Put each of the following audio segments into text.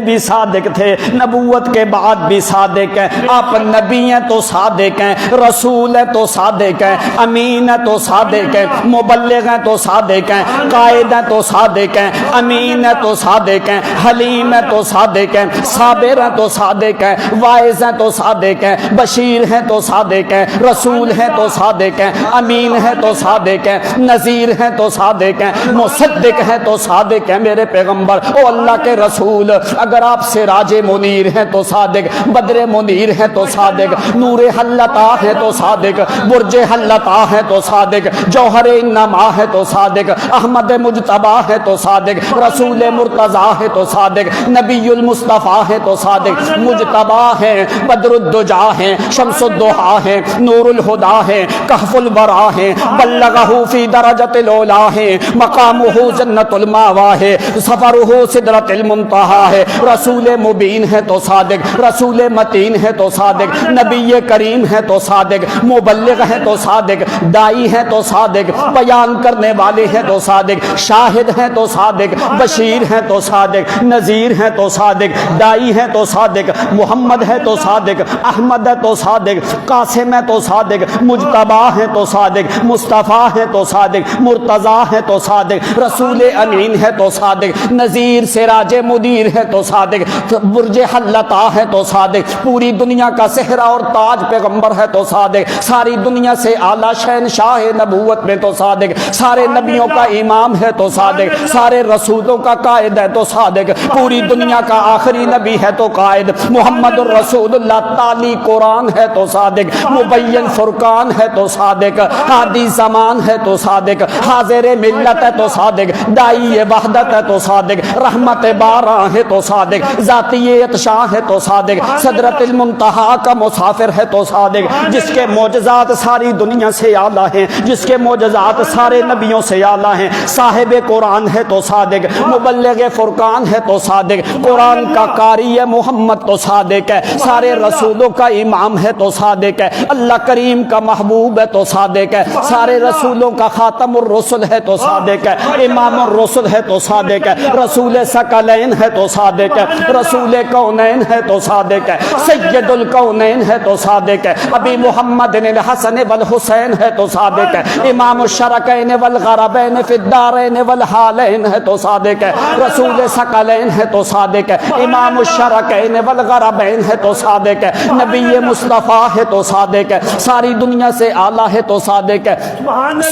بھی صادق تھے، نبوت کے بعد بھی صادق ہیں۔ آپ نبی ہیں تو صادق ہیں، رسول ہیں تو صادق ہیں، امین ہیں تو صادق ہیں، مبلغ ہیں تو صادق ہیں، قائد ہیں تو صادق ہیں، امین ہیں تو صادق ہیں، حلیم ہیں تو صادق ہیں، صابر ہیں تو صادق ہیں، واعظ ہیں تو صادق ہیں، بشیر ہیں تو صادق ہیں، رسول ہیں تو صادق ہیں، امین ہیں تو صادق ہیں، نذیر ہیں تو صادق ہیں، مصدق ہیں تو صادق ہیں۔ میرے پیغمبر او اللہ کے رسول، اگر آپ سراج منیر ہیں تو صادق، بدر منیر ہیں تو صادق، نور حلتا ہے تو صادق، برج حلتا ہے تو صادق، جوہر انما ہے تو صادق، احمد مجتبی ہے تو صادق، رسول مرتضی ہے تو صادق، نبی المصطفیٰ ہے تو صادق، مجتبی ہے، بدر الدجا ہے، شمس الضحیٰ ہے، نور الہدا ہے، کہف الورا ہے، بلغہ فی درجۃ العلا ہے، مقامہ جنت الماوا ہے، سفرہ سدرۃ المنتہا ہے، رسول مبین ہے تو صادق، رسول متین ہے تو صادق، نبی کریم ہے تو صادق، مبلغ ہے تو صادق، دائی ہے تو صادق، بیان کرنے والے ہیں تو صادق، شاہد ہیں تو صادق، بشیر ہیں تو صادق، نذیر ہیں تو صادق، دائی ہے تو صادق، محمد ہے تو صادق، احمد ہے تو صادق، قاسم ہے تو صادق، مجتبی ہے تو صادق، مصطفیٰ ہے تو صادق، مرتضی ہے تو صادق، رسول امین ہے تو صادق، نذیر سراج منیر ہے تو صادق، برج حلتا ہے تو صادق، پوری دنیا کا صحرا اور تاج پیغمبر ہے تو صادق، ساری دنیا سے اعلیٰ شہنشاہ نبوت میں تو صادق، سارے نبیوں کا امام ہے تو صادق، سارے رسولوں کا قائد ہے تو صادق، پوری دنیا کا آخری نبی ہے تو قائد، محمد الرسول اللہ، تالی قرآن ہے تو صادق، مبین فرقان ہے تو صادق، ہادی زمان ہے تو صادق، حاضر ملت ہے تو صادق، دائی وحدت ہے تو صادق، رحمت بارہ ہے تو صادق، ذاتی اتشاں ہے تو صادق، صدرت المنتہا کا مسافر ہے تو صادق، جس کے معجزات ساری دنیا سے اعلیٰ ہیں، جس کے معجزات سارے نبیوں سے اعلیٰ ہیں، صاحب قرآن ہے تو صادق، مبلغ فرقان ہے تو صادق، قرآن کا قاری محمد تو صادق ہے، سارے رسولوں کا امام ہے تو صادق ہے، اللہ کریم کا محبوب ہے تو صادق ہے، سارے رسولوں کا خاتم الرسل ہے تو صادق ہے، امام الرسل ہے تو صادق ہے، رسول ثقلین ہے تو صادق ہے، رسول کونین ہے تو صادق ہے، سید الکونین ہے تو صادق ہے، ابی محمد الحسن والحسین ہے تو صادق ہے، امام الشرکین والغربین فی الدارین والحالین ہے تو صادق ہے، رسول ثقلین ہے تو صادق ہے، امام الشرکین والغربین ہے تو صادق ہے، نبی مصطفیٰ ہے تو صادق ہے، ساری دنیا سے اعلیٰ ہے تو صادق ہے،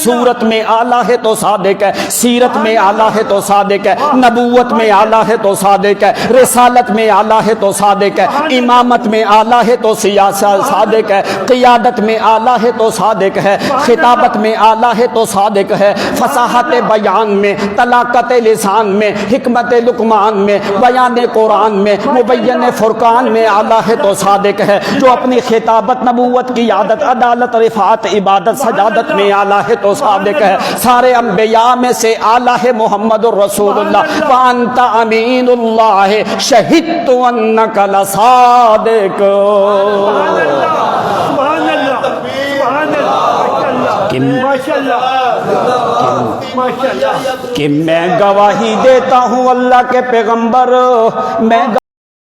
صورت میں اعلیٰ ہے تو صادق ہے، سیرت میں اعلیٰ ہے تو صادق ہے، نبوت میں اعلیٰ ہے تو صادق ہے، رسالت میں اعلیٰ ہے تو صادق ہے، امامت میں اعلیٰ ہے تو صادق ہے، قیادت میں اعلیٰ ہے تو صادق ہے، خطابت میں اعلیٰ ہے تو صادق ہے، فصاحت بیان میں، طلاقت لسان میں، حکمت لقمان میں، بیان قرآن میں، مبین فرقان میں اعلیٰ ہے تو صادق ہے، جو اپنی خطابت، نبوت کی عادت، عدالت، رفعت، عبادت، سجادت میں اعلیٰ ہے تو صادق ہے، سارے انبیاء میں سے اعلیٰ ہے محمد الرسول اللہ، وانت امین اللہ شہدت انک لصادق۔ کہ میں گواہی دیتا ہوں اللہ کے پیغمبر، میں